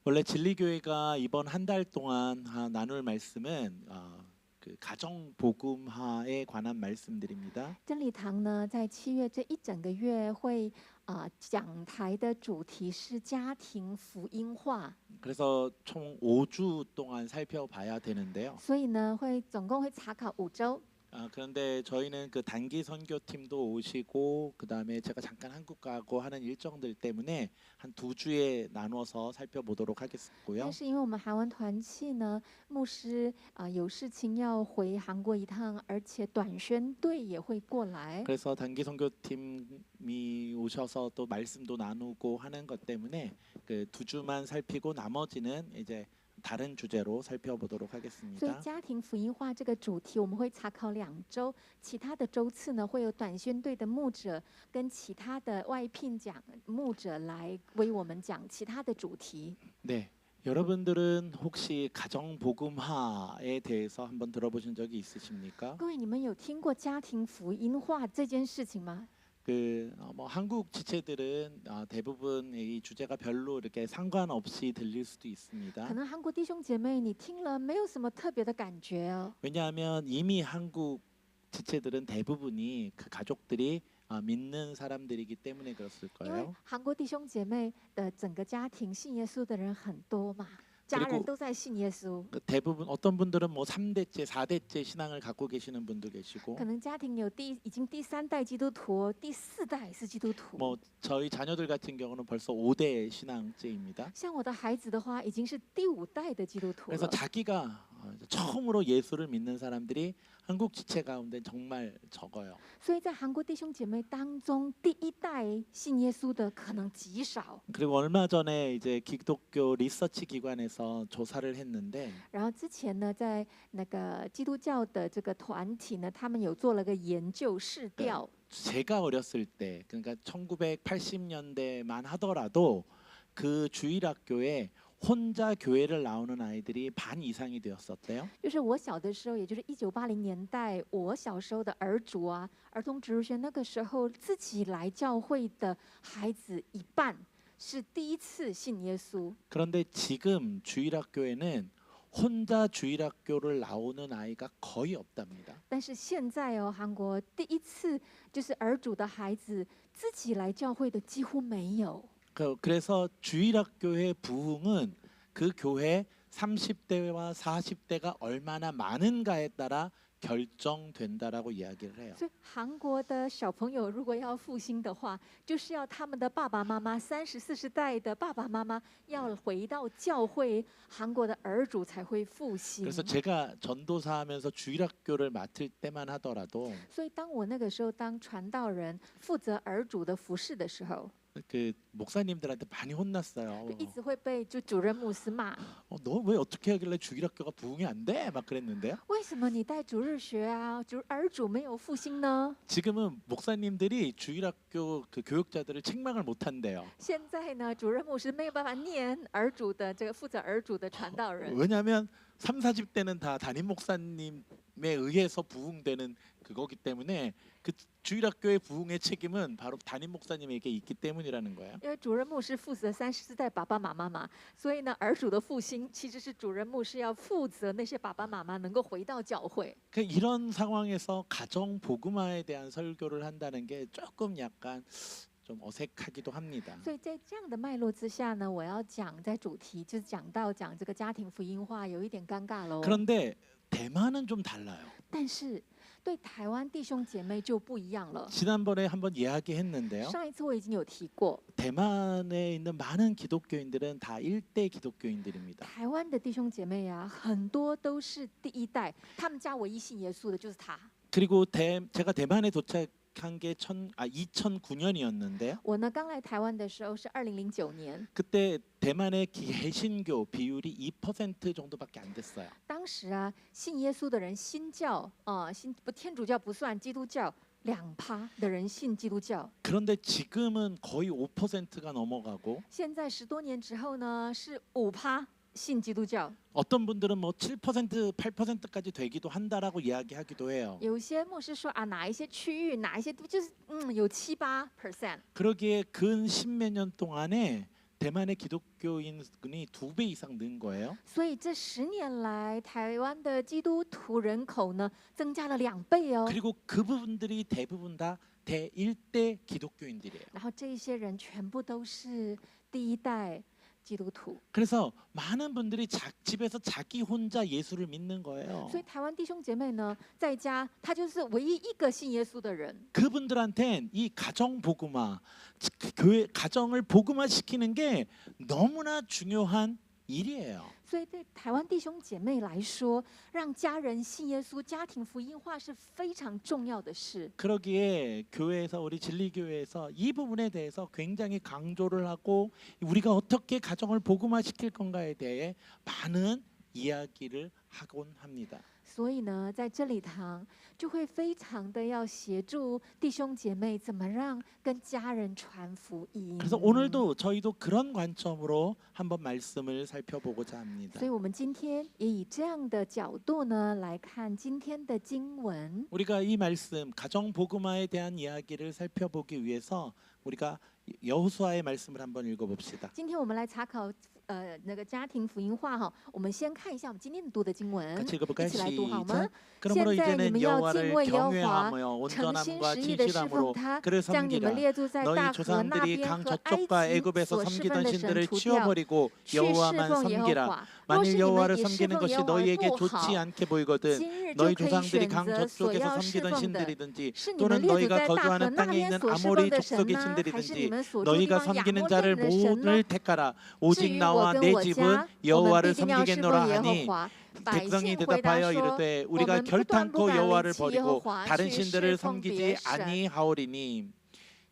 원래 진리교회가 이번 한 달 동안 나눌 말씀은 그 가정 복음화에 관한 말씀들입니다. 真理堂呢，在7月这一整个月会讲台的主题是家庭福音化， 그래서 총 5주 동안 살펴봐야 되는데요. 所以呢，总共会查考5周。 그런데 저희는 그 단기 선교팀도 오시고 그다음에 제가 잠깐 한국 가고 하는 일정들 때문에 한 2주에 나눠서 살펴보도록 但 하겠고요. 是因为我们韩文团契呢，牧师有事情要回韩国一趟，而且短宣队也会过来， 그래서 단기 선교팀이 오셔서 또 말씀도 나누고 하는 것 때문에 그 2주만 살피고 나머지는 이제 다른 주제로 살펴보도록 所以 하겠습니다. 家庭福音化这个主题我们会查考2周，其他的周次呢会有短宣队的牧者跟其他的外聘讲牧者来为我们讲其他的主题。 네, 여러분들은 혹시 가정 복음화에 대해서 한번 들어보신 적이 있으십니까? 各位，你们有听过家庭福音化这件事情吗？ 뭐 한국 지체들은 대부분 이 주제가 별로 이렇게 상관없이 들릴 수도 可 있습니다. 能韩国弟兄姐妹你听了没有什么特别的感觉哦， 왜냐하면 이미 한국 지체들은 대부분이 그 가족들이 믿는 사람들이기 때문에 그랬을 因为 거예요. 韩国弟兄姐妹的整个家庭信耶稣的人很多嘛，家 그리고 人都在信耶稣， 대부분 어떤 분들은 뭐 3대째, 4대째 신앙을 갖고 계시는 분도 계시고 可能家庭有已经第3代基督徒，第4代是基督徒。 뭐 저희 자녀들 같은 경우는 벌써 5대 신앙제입니다. 像我的孩子的话，已经是第5代的基督徒 그래서 了。 자기가 처음으로 예수를 믿는 사람들이 한국 지체 가운데 정말 적어요. 所以在韩国弟兄姐妹当中，第1代信耶稣的可能极少。 그리고 얼마 전에 이제 기독교 리서치 기관에서 조사를 했는데 然后之前呢，在那个基督教的这个团体呢，他们有做了个研究试调。 제가 어렸을 때 그러니까 1980년대만 하더라도 그 주일학교에 혼자 교회를 나오는 아이들이 반 이상이 되었었대요. 就是我小的时候，也就是1980年代，我小时候的儿主啊，儿童植入学那个时候自己来教会的孩子一半是第一次信耶稣。 그런데 지금 주일학교에는 혼자 주일학교를 나오는 아이가 거의 없답니다. 但是现在哦，韩国第一次就是儿主的孩子自己来教会的几乎没有。 그래서 주일학교의 부흥은 그 교회 30대와 40대가 얼마나 많은가에 따라 결정된다라고 이야기를 해요. 所以韩国的小朋友如果要复兴的话，就是要他们的爸爸妈妈30、40代的爸爸妈妈要回到教会，韩国的儿主才会复兴。 그래서 제가 전도사하면서 주일학교를 맡을 때만 하더라도 所以当我那个时候当传道人，负责儿主的服饰的时候， 그 목사님들한테 많이 혼났어요. 就一直会被就主任牧师骂， 너 왜 어떻게 하길래 주일학교가 부흥이 안 돼? 막 그랬는데요. 为什么你带主日学啊，儿主没有复兴呢？ 지금은 목사님들이 주일학교 그 교육자들을 책망을 못 한대요. 现在呢，主任牧师没有办法念儿主的这个负责儿主的传道人， 왜냐하면 3, 40대는 다 담임 목사님에 의해서 부흥되는 그거기 때문에 그 주일학교의 부흥의 책임은 바로 담임 목사님에게 있기 때문이라는 거예요. 因为主任牧师负责34代爸爸妈妈嘛，所以呢，儿主的复兴其实是主任牧师要负责那些爸爸妈妈能够回到教会。 이런 상황에서 가정 복음화에 대한 설교를 한다는 게 조금 약간 좀 어색하기도 합니다. 所以在这样的脉络之下呢，我要讲在主题就是讲这个家庭福音化，有一点尴尬喽。 그런데 대만은 좀 달라요. 但是对台湾弟兄姐妹就不一样了。 지난번에 한번 이야기했는데요. 上一次我已经有提过， 대만에 있는 많은 기독교인들은 다 일대 기독교인들입니다. 台湾的弟兄姐妹啊，很多都是第1代，他们家唯一信耶稣的就是他。 그리고 제가 대만에 도착한 게 2009년이었는데요. 我呢刚来台湾的时候是2009年， 그때 대만의 개신교 비율이 2% 정도밖에 안 됐어요. 当时啊信耶稣的人新教天主教不算，基督教2%的人信基督教。 그런데 지금은 거의 5%가 넘어가고 现在10多年之后呢是5%信基督教。 어떤 분들은 뭐 7%, 8%까지 되기도 한다라고 이야기하기도 해요. 有些牧师说啊，哪一些区域，哪一些就是有7、8%。 그러기에 근 십몇 년 동안에 대만의 기독교인이 2배 이상 는 거예요. 所以这10年来，台湾的基督徒人口呢增加了2倍哦。 그리고 그분들이 대부분 다 대1대 기독교인들이에요. 然后这一些人全部都是第一代基督徒， 그래서 많은 분들이 집에서 자기 혼자 예수를 믿는 거예요. 所以台湾弟兄姐妹呢，在家他就是唯一一个信耶稣的人。 그분들한텐 이 가정 복음화, 교회 가정을 복음화 시키는 게 너무나 중요한 일이에요. 所以对台湾弟兄姐妹来说，让家人信耶稣、家庭福音化是非常重要的事。 그러기에 교회에서 우리 진리교회에서 이 부분에 대해서 굉장히 강조를 하고 우리가 어떻게 가정을 복음화 시킬 건가에 대해 많은 이야기를 하곤 합니다. 所以呢，在这里堂就会非常的要协助弟兄姐妹怎么让跟家人传福音。 그래서 오늘도 저희도 그런 관점으로 한번 말씀을 살펴보고자 합니다. 所以我们今天也以这样的角度呢来看今天的经文。 우리가 이 말씀 가정 복음화에 대한 이야기를 살펴보기 위해서 우리가 여호수아의 말씀을 한번 읽어봅시다. 今天我们来查考那个家庭福音化哈，我们先看一下我们今天读的经文， 같이 읽어볼까요? 一起来读好吗？ 시작. 그러므로 현재 이제는 님은 야 여호와를敬畏여호와, 경외하며 诚心 온전함과 实意的侍奉 진실함으로 他， 그를 将你们 섬기라. 列祖在 너희 大河那 조상들이 边 강 和埃 저쪽과 及 애굽에서 所侍奉 섬기던 的神 신들을 除掉， 치워버리고 去侍 여호와만 奉耶和 섬기라. 华。若是 만일 你们 여호와를 以侍 섬기는 奉 것이 耶和华 너희에게 不 좋지 好， 않게 보이거든 今日就 너희 可以 조상들이 选 강 择所 저쪽에서 要侍 섬기던 奉的， 신들이든지 是你 또는 们列祖 너희가 在大河 거주하는 那 땅에 边 있는 所侍奉 아모리 的神 족속의 呢，还是你 신들이든지 们所住地 너희가 方亚 섬기는 摩利 자를 人的神呢？ 모두를 택하라. 至 오직 于我 나와 跟 내 我 집은 家，我们 여호와를 必定要侍 섬기겠노라 奉耶和 하니 华。百 백성이 姓回答 대답하여 说： 이르되 我 우리가 们不断不 결탄코 敢离 여호와를 弃耶和 버리고 华， 다른 去 신들을 侍奉别 섬기지 神。 아니하오리니.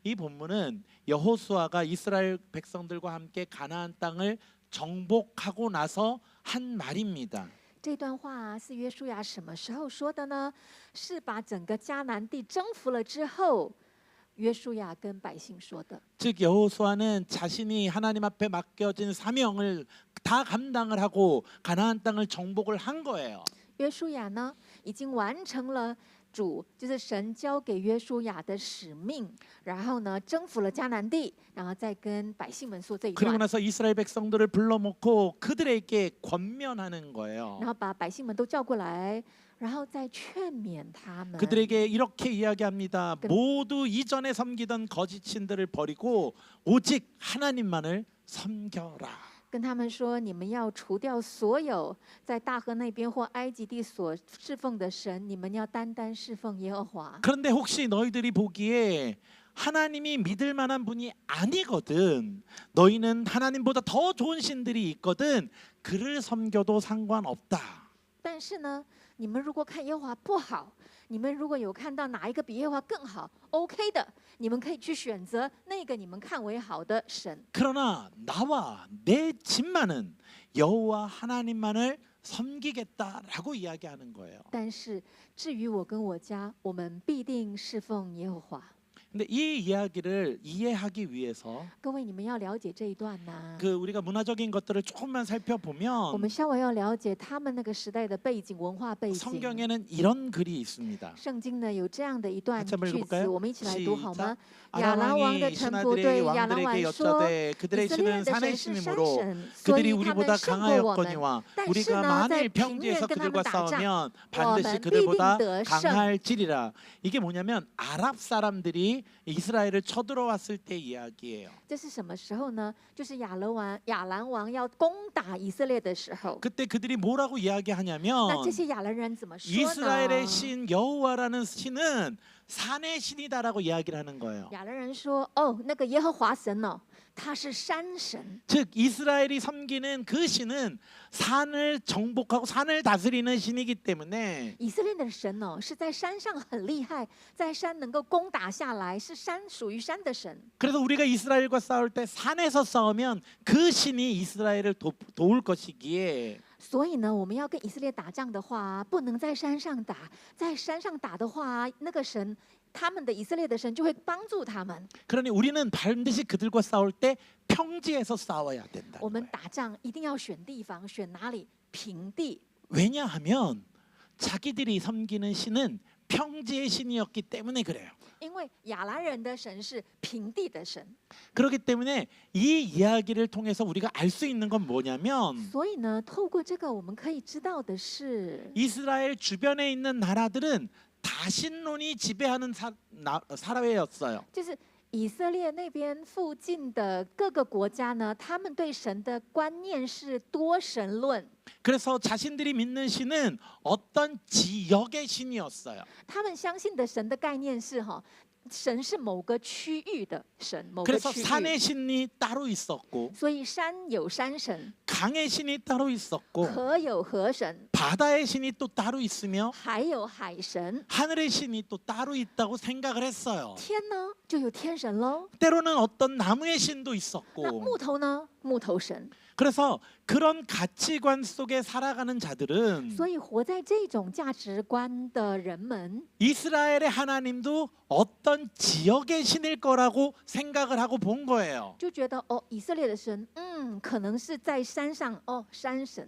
이 본문은 여호수아가 이스라엘 백성들과 함께 가나안 땅을 정복하고 나서 한 말입니다. 这段话是约书亚什么时候说的呢？是把整个迦南地征服了之后，约书亚跟百姓说的。 즉 여호수아는 자신이 하나님 앞에 맡겨진 사명을 다 감당을 하고 가나안 땅을 정복을 한 거예요. 约书亚呢，已经完成了主就是神交给约书亚的使命，然后呢，征服了迦南地，然后再跟百姓们说这一 그리고 段， 나서 이스라엘 백성들을 불러놓고 그들에게 권면하는 거예요. 然后把百姓们都叫过来，然后再劝勉他们。 그들에게 이렇게 이야기합니다. 그- 모두 이전에 섬기던 거짓 신들을 버리고 오직 하나님만을 섬겨라. 跟他们说，你们要除掉所有在大河那边或埃及地所侍奉的神，你们要单单侍奉耶和华。 그런데 혹시 너희들이 보기에 하나님이 믿을 만한 분이 아니거든. 너희는 하나님보다 더 좋은 신들이 있거든. 그를 섬겨도 상관없다. 但是呢，你们如果看耶和华不好，你们如果有看到哪一个比耶和华更好，OK 的，你们可以去选择那个你们看为好的神。 그러나 나와 내 집만은 여호와 하나님만을 섬기겠다라고 이야기하는 거예요. 但是至于我跟我家，我们必定侍奉耶和华。 근데 이 이야기를 이해하기 위해서 各位，你们要了解这一段呢。 그 우리가 문화적인 것들을 조금만 我 살펴보면 们稍微要了解他们那个时代的背景、文化背景。 성경에는 이런 글이 있습니다. 圣经呢有这样的一段 같이 한번 句子， 읽어볼까요? 我们一起来读好吗？ 시작. 亚兰王的 아람왕이 臣仆 신하들의 对亚兰 왕들에게 王说： 여짜되 以 그들의 色列 신은 的 산의 神是山 신이므로 神，所 그들이 以他们 우리보다 胜过我们。 강하였거니와 但是 우리가 呢，在 만일 平原 평지에서 跟他们 그들과 打仗， 싸우면 我 반드시 们必定 그들보다 得胜。 강할지리라. 이게 뭐냐면 아랍 사람들이 이스라엘을 쳐들어왔을 때 이야기예요. 这是什么时候呢？就是亚兰王要攻打以色列的时候。 그때 그들이 뭐라고 이야기하냐면 那这些亚兰人怎么说呢？ 이스라엘의 신 여호와라는 신은 산의 신이다라고 이야기를 하는 거예요. 亚兰人说：“哦，那个耶和华神哦，他是山神。 즉 이스라엘이 섬기는 그 신은 산을 정복하고 산을 다스리는 신이기 때문에 以色列的神哦，是在山上很厉害，在山能够攻打下来，是山属于山的神。 그래서 우리가 이스라엘과 싸울 때 산에서 싸우면 그 신이 이스라엘을 도울 것이기에 所以呢，我们要跟以色列打仗的话，不能在山上打，在山上打的话，那个神，他们的以色列的神就会帮助他们。 그러니 우리는 반드시 그들과 싸울 때 평지에서 싸워야 된다. 我们打仗一定要选地方，选哪里？平地。 왜냐하면 자기들이 섬기는 신은 평지의 신이었기 때문에 그래요. 因为亚兰人的神是平地的神， 그렇기 때문에 이 이야기를 통해서 우리가 알 수 있는 건 뭐냐면 所以呢，透过这个我们可以知道的是， 이스라엘 주변에 있는 나라들은 다신론이 지배하는 사회였어요. 就是以色列那边附近的各个国家呢，他们对神的观念是多神论， 그래서 자신들이 믿는 신은 어떤 지역의 신이었어요. 他们相信的神的概念是神是某个区域的神，某个 그래서 区 산의 域。 신이 따로 있었고 所以山有山神， 강의 신이 따로 있었고 河有河神， 바다의 신이 또 따로 있으며 还有海神。 하늘의 신이 또 따로 있다고 생각을 했어요. 天呢，就有天神喽。 때로는 어떤 나무의 신도 那 있었고 木头呢？木头神。 그래서 그런 가치관 속에 살아가는 자들은 所以活在这种价值观的人们， 이스라엘의 하나님도 어떤 지역의 신일 거라고 생각을 하고 본 거예요. 就觉得以色列的神，可能是在山上山神。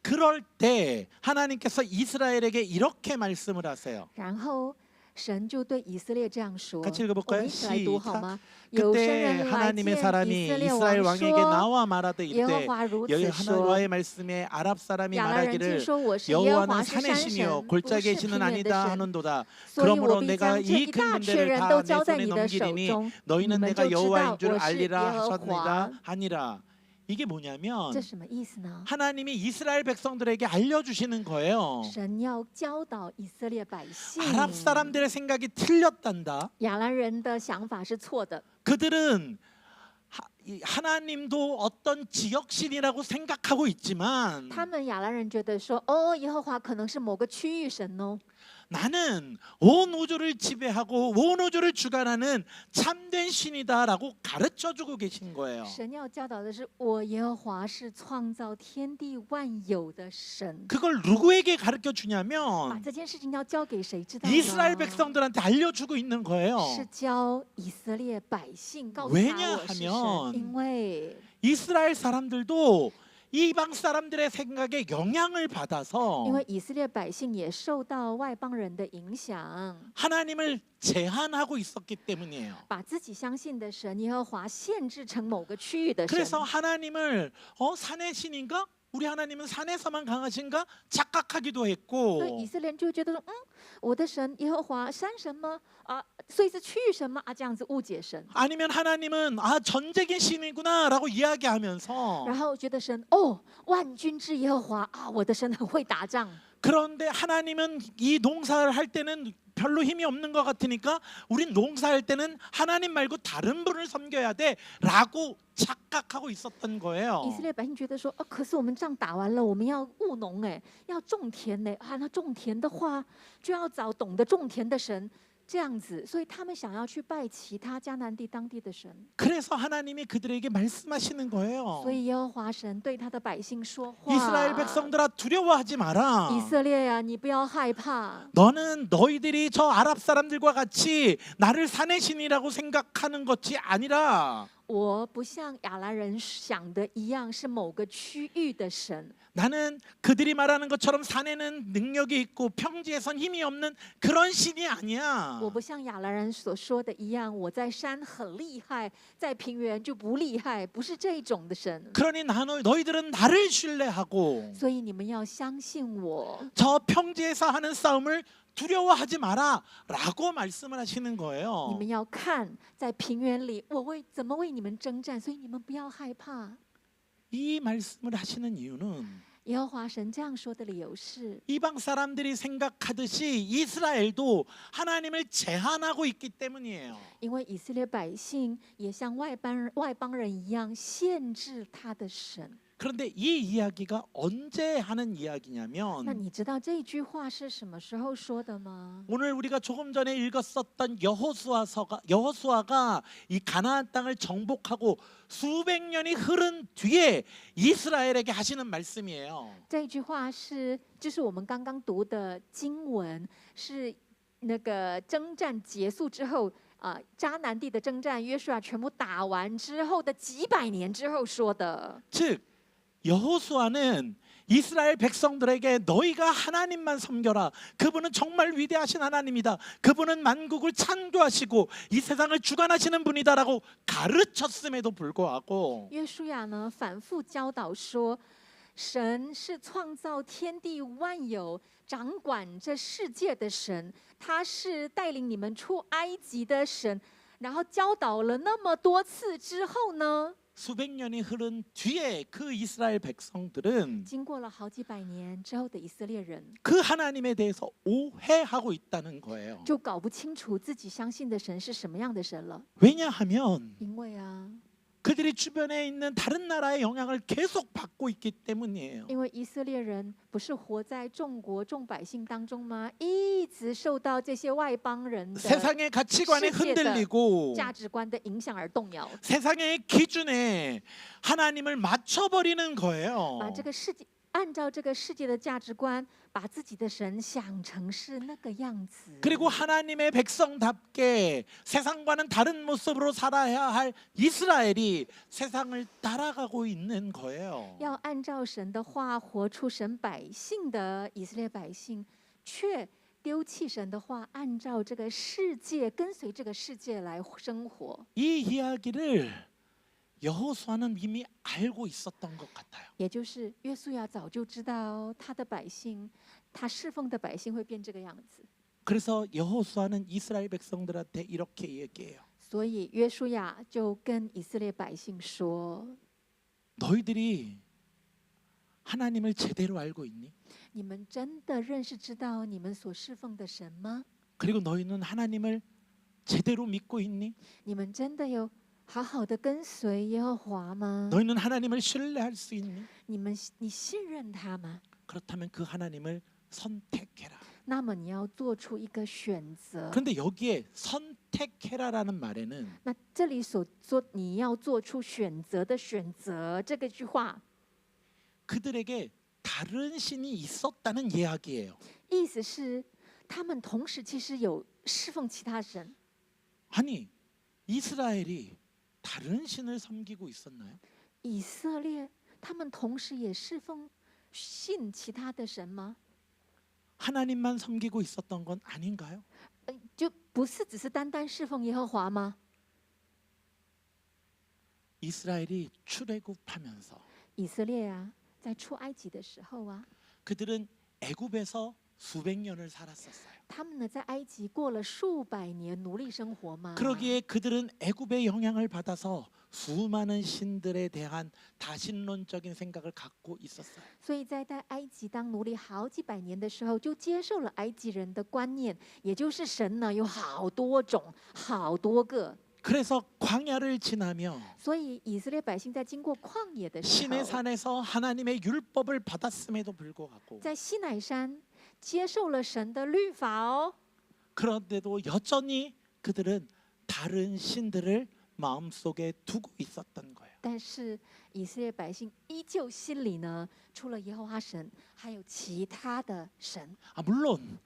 그럴 때 하나님께서 이스라엘에게 이렇게 말씀을 하세요. 然后神就对以色列这样说： 같이 我 읽어볼까요? 们一起来读好 시작. 吗？有生 그때 人来 하나님의 见 사람이 以色列 이스라엘 王 왕에게 说， 나와 말하되 耶和 이르되 华如 여기 此说。 하나님의 말씀에 아랍 사람이 亚兰人竟 말하기를 说我是耶和 여호와는 华是 산의 山 신이요 神，不 골짜기의 是平 신은 原的 아니다 神。 하는도다. 所以我 그러므로 必 내가 将这 이 一 큰 大群 문제를 人 다 都 내 交在 손에 你的手 넘기리니 中，你 너희는 们 내가 就知道 여호와인 줄 我是耶 알리라 和 하셨느니라 华。 하니라. 이게 뭐냐면 这什么意思呢？ 하나님이 이스라엘 백성들에게 알려주시는 거예요. 神要教导以色列百姓， 아랍 사람들의 생각이 틀렸단다. 亚兰人的想法是错的。 그들은 하나님도 어떤 지역신이라고 생각하고 있지만 他们亚兰人觉得说，耶和华可能是某个区域神哦。 나는 온 우주를 지배하고 온 우주를 주관하는 참된 신이다라고 가르쳐주고 계신 거예요. 神要教导的是，我耶和华是创造天地万有的神。 그걸 누구에게 가르쳐 把 주냐면 这件事情要交给谁知道 이스라엘 呢？ 백성들한테 알려주고 있는 거예요. 是教以色列百姓，告诉 왜냐 他我是 하면 神，因为 이스라엘 사람들도 이방 사람들의 생각에 영향을 받아서 因为以色列百姓也受到外邦人的影响， 하나님을 제한하고 있었기 때문이에요. 把自己相信的神耶和华限制成某个区域的神。 그래서 하나님을 산의 신인가? 우리 하나님은 산에서만 강하신가? 착각하기도 所以以 했고 色列人就觉得说，我的神耶和华山神吗？所以是区域神吗？这样子误解神， 아니면 하나님은 전쟁의 신이구나라고 이야기하면서 然后觉得神万军之耶和华我的神很会打仗。 그런데 하나님은 이 농사를 할 때는 별로 힘이 없는 것 같으니까 우린 농사할 때는 하나님 말고 다른 분을 섬겨야 돼라고 착각하고 있었던 以 거예요. 色列百姓觉得说，可是我们仗打完了，我们要务农要种田那种田的话，就要找懂得种田的神，这样子，所以他们想要去拜其他迦南地当地的神。 그래서 하나님이 그들에게 말씀하시는 거예요. 所以耶和华神对他的百姓说话： 이스라엘 백성들아 두려워하지 마라. 以色列呀，你不要害怕。 너는 너희들이 저 아랍 사람들과 같이 나를 산의 신이라고 생각하는 것이 아니라 我不像亚兰人想的一样，是某个区域的神。 나는 그들이 말하는 것처럼 산에는 능력이 있고 평지에선 힘이 없는 그런 신이 아니야. 我不像亚兰人所说的一样，我在山很厉害，在平原就不厉害，不是这一种的神。 그러니 너희들은 나를 신뢰하고 所以你们要相信我， 저 평지에서 하는 싸움을 두려워하지 마라라고 말씀을 하시는 你 거예요. 们要看在平原里我怎么为你们征战，所以你们不要害怕。 이 말씀을 하시는 이유는 耶和华神这样说的理由是， 이방 사람들이 생각하듯이 이스라엘도 하나님을 제한하고 있기 때문이에요. 因为以色列百姓也像外邦人一样限制他的神。 그런데 이 이야기가 언제 하는 那 이야기냐면 你知道这一句话是什么时候说的吗？ 오늘 우리가 조금 전에 읽었었던 여호수아가 이 가나안 땅을 정복하고 수백 년이 흐른 뒤에 이스라엘에게 하시는 말씀이에요. 这一句话就是我们刚刚读的经文，是那个征战结束之后迦南地的征战，约书亚全部打完之后的几百年之后说的。 즉 여호수아는 이스라엘 백성들에게 너희가 하나님만 섬겨라. 그분은 정말 위대하신 하나님이다. 그분은 만국을 창조하시고 이 세상을 주관하시는 분이다라고 가르쳤음에도 불구하고 约书亚呢，反复教导说，神是创造天地万有、掌管这世界的神，他是带领你们出埃及的神。然后教导了那么多次之后呢， 수백 년이 흐른 뒤에 그 이스라엘 백성들은 经过了好几百年之后的以色列人， 그 하나님에 대해서 오해하고 있다는 거예요. 就搞不清楚自己相信的神是什么样的神了。 왜냐하면 因为啊， 그들이 주변에 있는 다른 나라의 영향을 계속 받고 있기 때문이에요. 因为以色列人不是活在众国众百姓当中吗？一直受到这些外邦人的 세상의 가치관에世界的 흔들리고 价值观的影响而动摇， 세상의 기준에 하나님을 맞춰버리는 거예요. 把这个世界按照这个世界的价值观，把自己的神想成是那个样子。 그리고 하나님의 백성답게 세상과는 다른 모습으로 살아야 할 이스라엘이 세상을 따라가고 있는 거예요. 要按照神的话活出神百姓的以色列百姓，却丢弃神的话，按照这个世界跟随这个世界来生活。 이 이야기를 여호수아는 이미 알고 있었던 것 같아요. 也就是约书亚早就知道他的百姓，他侍奉的百姓会变这个样子， 그래서 여호수아는 이스라엘 백성들한테 이렇게 얘기해요. 所以约书亚就跟以色列百姓说： 너희들이 하나님을 제대로 알고 있니? 你们真的认识知道你们所侍奉的神吗？ 그리고 너희는 하나님을 제대로 믿고 있니? 你们真的有好好的跟随耶和华吗？ 너희는 하나님을 신뢰할 수 있니? 你信任他吗？ 그렇다면 그 하나님을 선택해라. 那么你要做出一个选择。 그런데 여기에 선택해라라는 말에는 那这里所说你要做出选择的选择这个句话， 그들에게 다른 신이 있었다는 이야기예요. 意思是他们同时其实有侍奉其他神。 아니, 이스라엘이 다른 신을 섬기고 있었나요? 以色列他们同时也侍奉信其他的神吗？ 하나님만 섬기고 있었던 건 아닌가요? 就不是只是单单侍奉耶和华吗？ 이스라엘이 출애굽하면서 以色列啊，在出埃及的时候啊， 그들은 애굽에서 수백 년을 살았었어요. 他们呢在埃及过了数百年奴隶生活嘛。 그러기에 그들은 애굽의 영향을 받아서 수많은 신들에 대한 다신론적인 생각을 갖고 있었어요. 所以在埃及当奴隶好几百年的时候，就接受了埃及人的观念，也就是神呢有好多种、好多个。 그래서 광야를 지나며 所以以色列百姓在经过旷野的时 신의 候， 산에서 하나님의 율법을 받았음에도 불구하고 在西乃山接受了神的律法哦。 그런데도 여전히 그들은 다른 신들을 마음속에 두고 있었던 거예요. 但是以色列百姓依旧心里呢，除了耶和华神，还有其他的神。 물론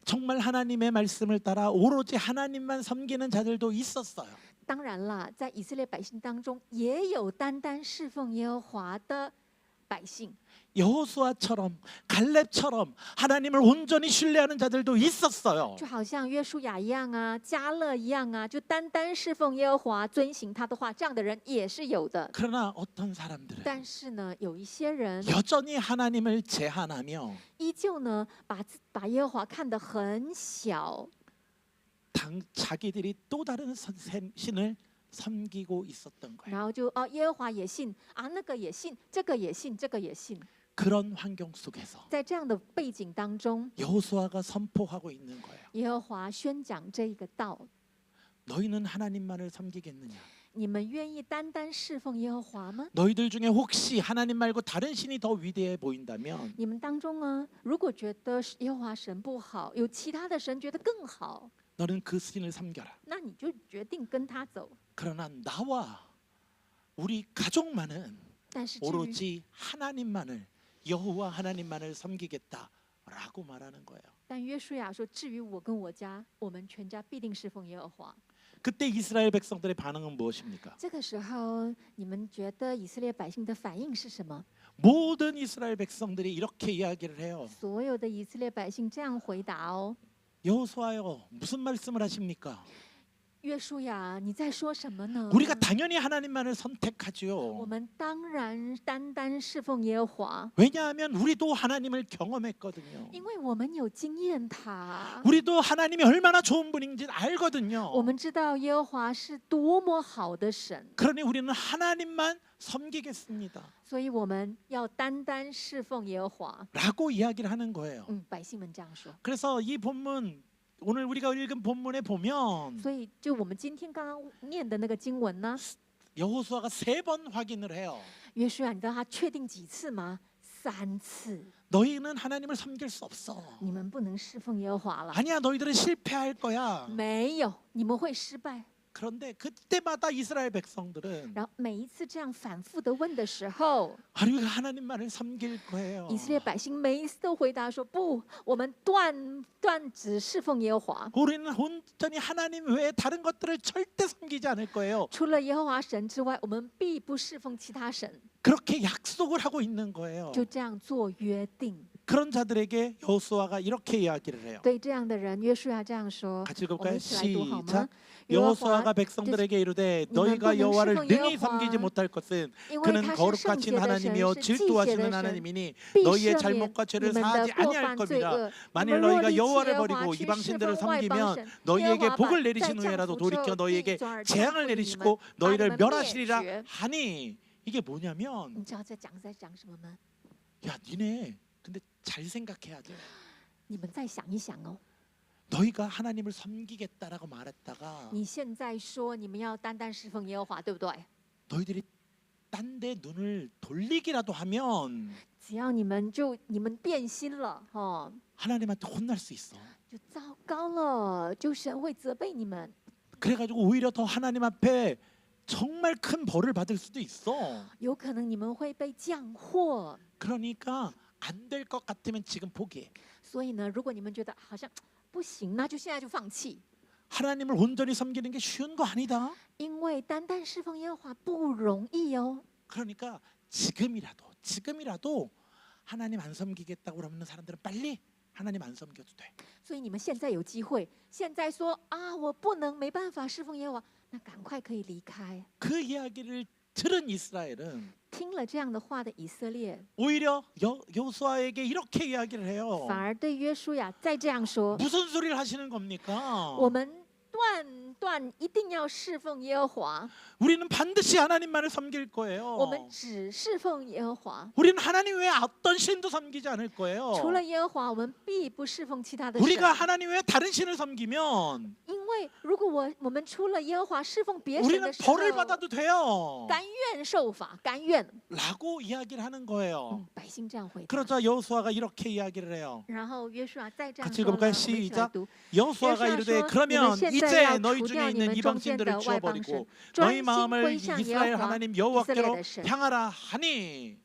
정말 하나님의 말씀을 따라 오로지 하나님만 섬기는 자들도 있었어요. 当然啦，在以色列百姓当中，也有单单侍奉耶和华的百姓。 여호수아처럼 갈렙처럼 하나님을 온전히 신뢰하는 자들도 있었어요. 就好像约书亚一样啊，迦勒一样啊，就单单侍奉耶和华，遵行他的话，这样的人也是有的。 그러나 어떤 사람들은 但是呢，有一些人 여전히 하나님을 제한하며 依旧呢，把耶和华看得很小， 자기들이 또 다른 신을 섬기고 있었던 거예요. 然后就耶和华也信啊，那个也信，这个也信，这个也信。 그런 환경 속에서 在这样的背景当中， 여호수아가 선포하고 있는 거예요. 耶和华宣讲这一个道： 너희는 하나님만을 섬기겠느냐? 你们愿意单单侍奉耶和华吗？ 너희들 중에 혹시 하나님 말고 다른 신이 더 위대해 보인다면 你们当中啊，如果觉得耶和华神不好，有其他的神觉得更好， 너는 그 신을 섬겨라. 那你就决定跟他走。 그러나 나와 우리 가족만은 但是至于 오로지 하나님만을 여호와 하나님만을 섬기겠다라고 말하는 거예요. 但约书亚说：“至于我跟我家，我们全家必定侍奉耶和华。” 그때 이스라엘 백성들의 반응은 무엇입니까? 这个时候，你们觉得以色列百姓的反应是什么？ 모든 이스라엘 백성들이 이렇게 이야기를 해요. 所有的以色列百姓这样回答哦。 여호수아요, 무슨 말씀을 하십니까? 约书亚，你在说什么呢？ 우리가 당연히 하나님만을 我 선택하지요. 们当然单单侍奉耶和华， 왜냐하면 우리도 하나님을 경험했거든요. 因为我们有经验他， 우리도 하나님이 얼마나 좋은 분인지 알거든요. 我们知道耶和华是多么好的神， 그러니 우리는 하나님만 섬기겠습니다. 所以我们要单单侍奉耶和华。 라고 이야기를 하는 거예요. 百姓们这样说。 그래서 이 본문, 오늘 우리가 읽은 본문에 보면 所以，就我们今天刚刚念的那个经文呢， 여호수아가 3번 확인을 해요. 约书亚，你知道他确定几次吗？3次。 너희는 하나님을 섬길 수 없어. 你们不能侍奉耶和华了， 아니야, 너희들은 실패할 거야. 没有，你们会失败。 그런데 그때마다 이스라엘 백성들은 然后每一次这样反复的问的时候， 우리가 하나님만을 섬길 거예요. 以色列百姓每一次都回答说：“不，我们断只侍奉耶和华， 우리는 온전히 하나님 외에 다른 것들을 절대 섬기지 않을 거예요. 除了耶和华神之外，我们必不侍奉其他神。 그렇게 약속을 하고 있는 거예요. 就这样做约定。 그런 자들에게 여호수아가 이렇게 이야기를 해요. 对这样的人，约书亚这样说。 같이 我们 읽을까요? 一起来读好吗 시작. ？ 여호와 여호수아가 백성들에게 이르되 너희가 여호와를 능히 섬기지 못할 것은 因为 그는 他是圣 거룩하신 洁的神， 하나님이요 是忌邪 질투하시는 的神， 하나님이니 必 너희의 赦免 잘못과 你 죄를 们的 사하지 过 아니할 犯罪 겁니다. 恶。你 만일 们若 너희가 离弃 여호와를 耶和华 버리고 去侍 이방신들을 奉外邦 섬기면 神，耶和 너희에게 华 복을 把在 내리신 降 후에라도 福之后 돌이켜 必 너희에게 转而降 재앙을 福于你们， 내리시고 把你 너희를 们灭 멸하시리라 绝。 하니 이게 뭐냐면 你知道在讲什么吗？ 야 니네 근데 잘 생각해야 돼. 你们再想一想哦。 너희가 하나님을 섬기겠다라고 말했다가 你现在说你们要单单侍奉耶和华，对不对？ 너희들이 딴 데 눈을 돌리기라도 하면 只要你们变心了，哦， 하나님한테 혼날 수 있어. 就糟糕了，就神会责备你们， 그래가지고 오히려 더 하나님 앞에 정말 큰 벌을 받을 수도 있어. 有可能你们会被降祸。 그러니까 안 될 것 같으면 지금 포기해. 所以呢，如果你们觉得好像不行，那就现在就放弃， 하나님을 온전히 섬기는 게 쉬운 거 아니다. 因为单单侍奉耶和华不容易哦。 그러니까 지금이라도 하나님 안 섬기겠다고 그러는 사람들은 빨리 하나님 안 섬겨도 돼. 所以你们现在有机会，现在说啊，我不能，没办法侍奉耶和华，那赶快可以离开。 그 이야기를 들은 이스라엘은 听了这样的话的以色列， 오히려 여호수아에게 이렇게 이야기를 해요. 反而对约书亚再这样说： 무슨 소리를 하시는 겁니까? 我们断一定要侍奉耶和华， 우리는 반드시 하나님만을 섬길 我 거예요. 们只侍奉耶和华， 우리는 하나님 외에 어떤 신도 섬기지 않을 거예요. 除了耶和华，我们必不侍奉其他的神。 우리가 하나님 외에 다른 신을 섬기면 因为如果我们除了耶和华侍奉别神 우리는 的时候， 벌을 받아도 돼요. 甘愿受罚，甘愿。 라고 이야기를 하는 거예요. 百姓这样回答。 그러자 여호수아가 이렇게 이야기를 해요. 然后约书亚再这样 같이 说了，我 읽어볼까요? 们一起来 시작. 读。 여호수아가 여호수아 이르되 说, 그러면 너희는 이제 현在 너희 要 중에 除掉 있는 你们中间的 이방신들을 外邦 치워버리고 神， 너희 专心 마음을 归向耶 이스라엘 和华 하나님 以色列 여호와께로 的神。 향하라 하니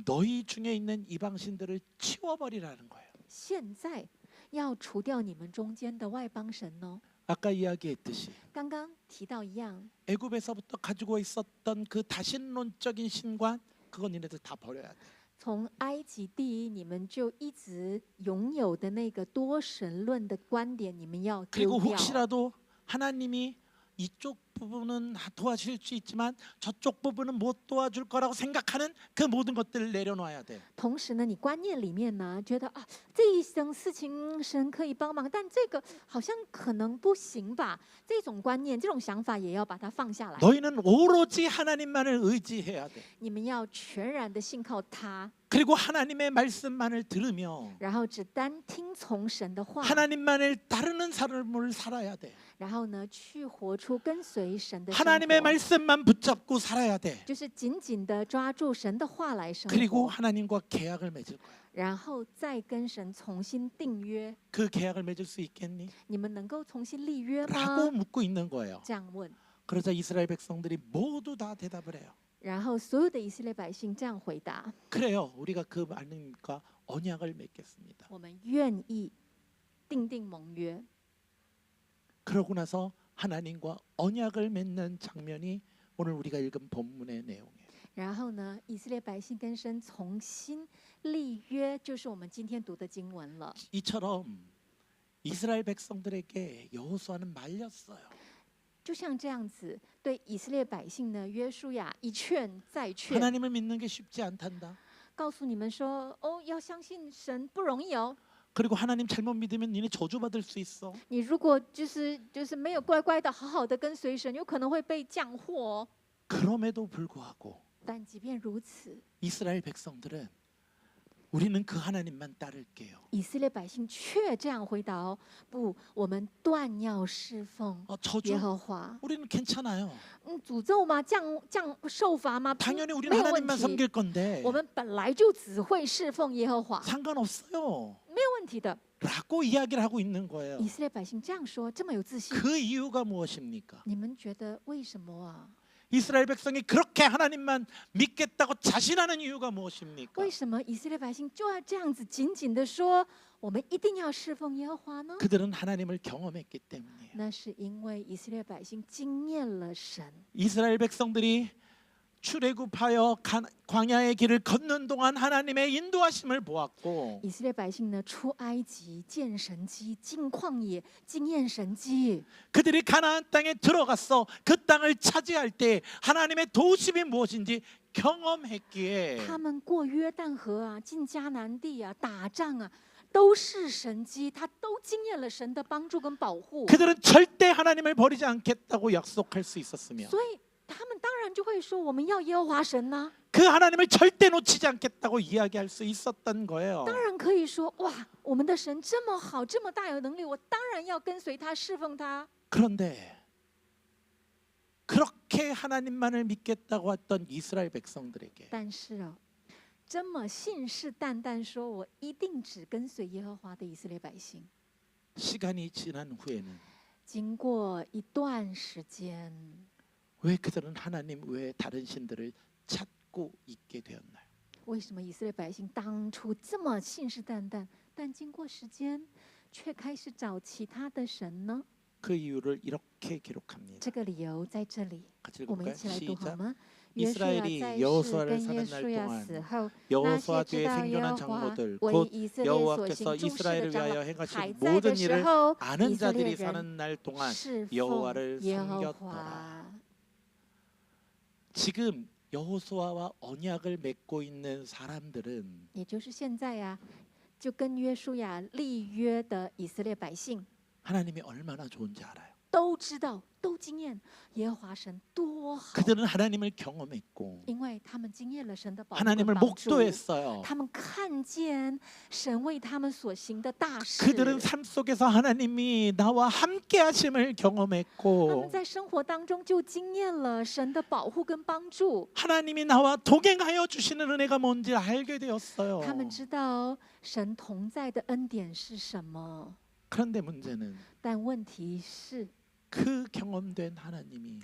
너희 중에 있는 이방신들을 치워버리라는 거예요. 现在要除掉你们中间的外邦神哦。 아까 이야기했듯이 刚刚提到一样， 애굽에서부터 가지고 있었던 그 다신론적인 신관 그건 니네들 다 버려야 돼. 从埃及地你们就一直拥有的那个多神论的观点，你们要 그리고 丢掉。 혹시라도 하나님이 이쪽 부분은 도와줄 수 있지만 저쪽 부분은 못 도와줄 거라고 생각하는 그 모든 것들을 내려놔야 돼. 同时呢，你观念里面呢，觉得啊，这一种事情神可以帮忙，但这个好像可能不行吧？这种观念、这种想法也要把它放下来。 너희는 오로지 하나님만을 의지해야 돼. 你们要全然的信靠他， 그리고 하나님의 말씀만을 들으며 然后只单听从神的话， 하나님만을 따르는 삶을 살아야 돼. 然后呢，去活出跟随神的生 하나님의 活， 말씀만 붙잡고 살아야 돼. 就是紧紧的抓住神的话来生 그리고 活， 하나님과 계약을 맺을 거야. 然后再跟神重新订约。 그 계약을 맺을 수 있겠니? 你们能够重新立约 라고 吗？ 묻고 있는 거예요. 这样问， 그러자 이스라엘 백성들이 모두 다 대답을 해요. 然后所有的以色列百姓这样回答： 그래요. 우리가 그 하나님과 언약을 맺겠습니다. 我们愿意订盟约。 그러고 나서 하나님과 언약을 맺는 장면이 오늘 우리가 읽은 본문의 내용이에요. 然后呢，以色列百姓跟神重新立约，就是我们今天读的经文了。 이처럼 이스라엘 백성들에게 여호수아는 말렸어요. 就像这样子，对以色列百姓呢，约书亚一劝再劝， 하나님을 믿는 게 쉽지 않단다. 告诉你们说，哦，要相信神不容易哦。 그리고 하나님 잘못 믿으면 니네 저주받을 수 있어. 你如果就是没有乖乖的好好的跟随神，有可能会被降祸哦。 그럼에도 불구하고 但即便如此， 이스라엘 백성들은 우리는 그 하나님만 따를게요. 以色列百姓却这样回答哦：不，我们断要侍奉 저주 耶和华。 우리는 괜찮아요. 诅咒吗？降受罚吗？ 당연히 우리는 没有问 하나님만 题。 섬길 건데 我们本来就只会侍奉耶和华， 상관없어요. 没有问题的。 라고 이야기를 하고 있는 거예요. 以色列百姓这样说，这么有自信， 그 이유가 무엇입니까? 你们觉得为什么啊？ 이스라엘 백성이 그렇게 하나님만 믿겠다고 자신하는 이유가 무엇입니까? 为什么以色列百姓就要这样子紧紧的说，我们一定要侍奉耶和华呢？ 그들은 하나님을 경험했기 때문이에요. 那是因为以色列百姓经验了神。 이스라엘 백성들이 출애굽하여 광야의 길을 걷는 동안 하나님의 인도하심을 보았고 以色列百姓呢，出埃及见神迹，进旷野经验神迹。 그들이 가나안 땅에 들어가서 그 땅을 차지할 때 하나님의 도우심이 무엇인지 경험했기에 他们过约旦河啊，进迦南地啊，打仗啊，都是神迹，他都经验了神的帮助跟保护。 그들은 절대 하나님을 버리지 않겠다고 약속할 수 있었으며 所以他们当然就会说，我们要耶和华神呐、 그 하나님을 절대 놓치지 않겠다고 이야기할 수 있었던 거예요. 当然可以说，哇，我们的神这么好，这么大有能力，我当然要跟随他，侍奉他。 그런데 그렇게 하나님만을 믿겠다고 했던 이스라엘 백성들에게 但是哦，这么信誓旦旦说我一定只跟随耶和华的以色列百姓， 시간이 지난 후에는 经过一段时间， 왜 그들은 하나님 외에 다른 신들을 찾고 있게 되었나요? 为什么以色列百姓当初这么信誓旦旦，但经过时间却开始找其他的神呢？ 그 이유를 이렇게 기록합니다. 这个理由在这里， 같이 我们一 읽을까요? 起来读好 시작. 吗？约书亚 이스라엘이 在世 여호수아를 跟耶 사는 书 날 亚 동안 死后，那 여호수아 些知 뒤에 道耶 생존한 和华 장로들 为 곧 以色列所行 여호와께서 重事的 이스라엘을 长 위하여 老， 행하신 还在 모든 的时 일을 候， 아는 以色列 자들이 人 사는 날 동안 侍奉 여호와를 耶和 섬겼더라. 华。 지금 여호수아와 언약을 맺고 있는 사람들은 也就是现在呀、就跟约书亚立约的以色列百姓 하나님이 얼마나 좋은지 알아요. 都知道，都经验耶和华神多好， 그들은 하나님을 경험했고 因为他们经验了神的保护跟 하나님을 帮助， 목도했어요. 他们看见神为他们所行的大事。 그들은 삶 속에서 하나님이 나와 함께 하심을 他们 경험했고 在生活当中就经验了神的保护跟帮助， 하나님이 나와 동행하여 주시는 은혜가 뭔지 알게 되었어요. 他们知道神同在的恩典是什么。 그런데 문제는 但问题是， 그 경험된 하나님이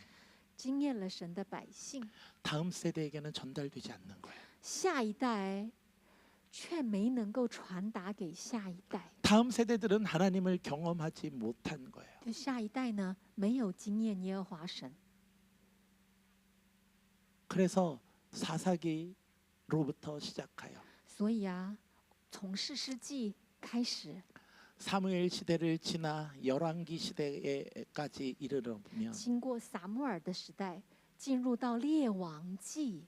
经验了神的百姓， 다음 세대에게는 전달되지 않는 거예요. 下一代却没能够传达给下一代。 다음 세대들은 하나님을 경험하지 못한 거예요. 就下一代呢，没有经验耶和华神， 그래서 사사기로부터 시작하여 所以啊，从士师记开始， 사무엘 시대를 지나 열왕기 시대에까지 이르러면 经过撒母耳的时代，进入到列王记，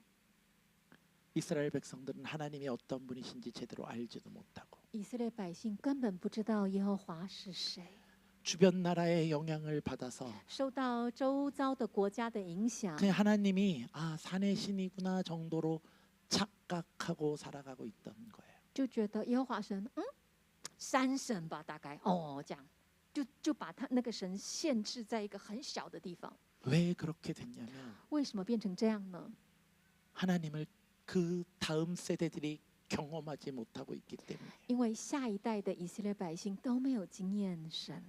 이스라엘 백성들은 하나님이 어떤 분이신지 제대로 알지도 못하고 以色列百姓根本不知道耶和华是谁， 주변 나라의 영향을 받아서 受到周遭的国家的影响， 그냥 하나님이 산의 신이구나 정도로 착각하고 살아가고 있던 거예요. 就觉得耶和华神，山神吧，大概哦这样，就把他那个神限制在一个很小的地方。 왜 그렇게 됐냐면 为什么变成这样呢？ 하나님을 그 다음 세대들이 경험하지 못하고 있기 때문에 因为下一代的以色列百姓都没有经验神。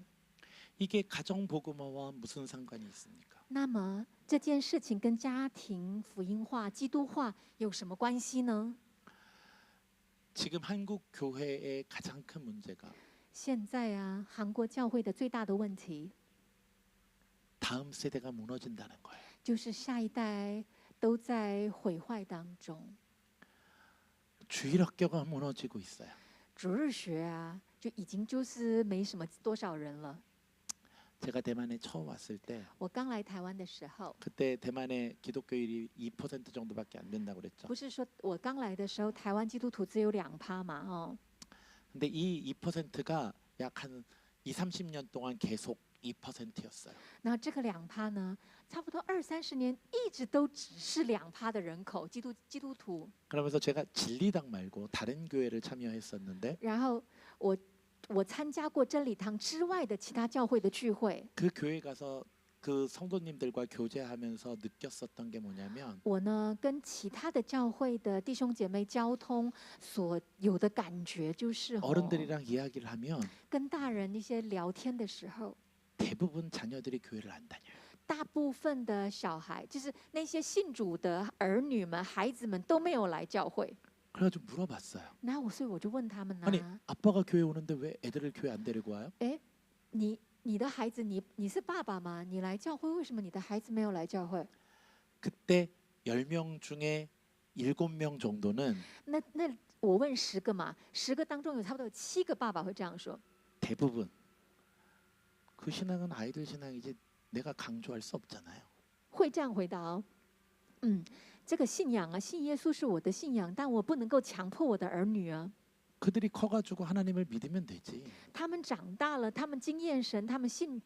이게 가정 복음화와 무슨 상관이 있습니까? 那么这件事情跟家庭福音化、基督化有什么关系呢？ 지금 한국 교회의 가장 큰 문제가 现在啊，韩国教会的最大的问题 다음 세대가 무너진다는 거예요. 就是下一代都在毁坏当中。 주일학교가 무너지고 있어요. 主日学啊，就已经就是没什么多少人了。 제가 대만에 처음 왔을 때 我刚来台湾的时候， 그때 대만의 기독교율이 2% 정도밖에 안 된다고 그랬죠. 不是说我刚来的时候，台湾基督徒只有2%嘛，哦， 근데 이 2%가 약 한 2, 30년 동안 계속 2%였어요. 那这个2%呢，差不多20-30年一直都只是2%的人口，基督徒。 그러면서 제가 진리당 말고 다른 교회를 참여했었는데 然后我参加过真理堂之外的其他教会的聚会， 그 교회 가서 그 성도님들과 교제하면서 느꼈었던 게 뭐냐면 我呢跟其他的教会的弟兄姐妹交通所有的感觉就是哦， 어른들이랑 이야기를 하면 跟大人一些聊天的时候， 대부분 자녀들이 교회를 안 다녀요. 大部分的小孩，就是那些信主的儿女们、孩子们都没有来教会。 그래가지고 물어봤어요. 所以我就问他们 아니 呢， 아빠가 교회 오는데 왜 애들을 교회 안 데리고 와요? 你的孩子，你是爸爸吗？你来教会，为什么你的孩子没有来教会？ 그때 10명 중에 7명 정도는 那我问10个嘛，10个当中有差不多有7个爸爸会这样说。 대부분 그 신앙은 아이들 신앙이지 내가 강조할 수 없잖아요. 会这样回答哦，这个信仰啊，信耶稣是我的信仰，但我不能够强迫我的儿女啊。 그들이 커가지고 하나님을 믿으면 되지. 他们长大了，他们经验神，他们信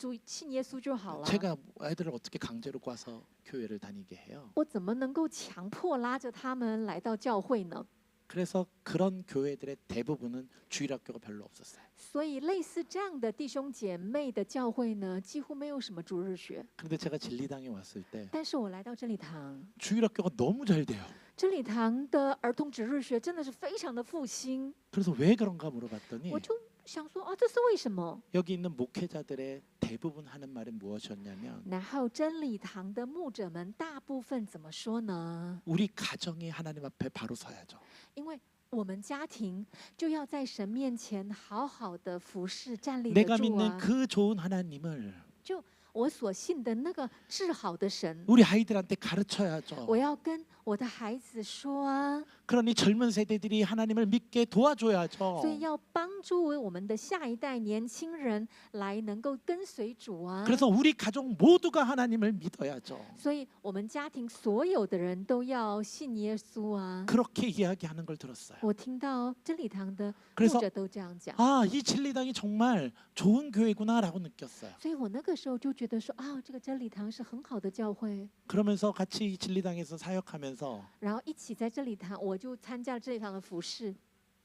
耶稣就好了。 제가 아이들을 어떻게 강제로 꽈서 교회를 다니게 해요? 我怎么能够强迫拉着他们来到教会呢？ 그래서 그런 교회들의 대부분은 주일학교가 별로 없었어요. 所以类似这样的弟兄姐妹的教会呢，几乎没有什么主日学。 그런데 제가 진리당에 왔을 때 但是我来到真理堂， 주일학교가 너무 잘 돼요. 真理堂的儿童主日学真的是非常的复兴。 그래서 왜 그런가 물어봤더니 我就想说，啊，这是为什么？ 여기 있는 목회자들의 대부분 하는 말은 무엇이었냐면 然后真理堂的牧者们大部分怎么说呢？ 우리 가정이 하나님 앞에 바로 서야죠. 因为我们家庭就要在神面前好好的服侍，站立得 내가 住 믿는 啊！ 그 좋은 하나님을 就我所信的那个至好的神， 우리 아이들한테 가르쳐야죠. 我要跟我的孩子说啊， 그러니 젊은 세대들이 하나님을 믿게 도와줘야죠. 所以要帮助我们的下一代年轻人来能够跟随主啊。 그래서 우리 가족 모두가 하나님을 믿어야죠. 所以我们家庭所有的人都要信耶稣啊。 그렇게 이야기하는 걸 들었어요. 我听到真理堂的牧 그래서 者都这样讲， 아, 이 진리당이 정말 좋은 교회구나라고 느꼈어요. 所以我那个时候就觉得说啊，这个真理堂是很好的教会。 그러면서 같이 진리당에서 사역하면서 然后一起在真理堂，我就参加了真理堂的服饰。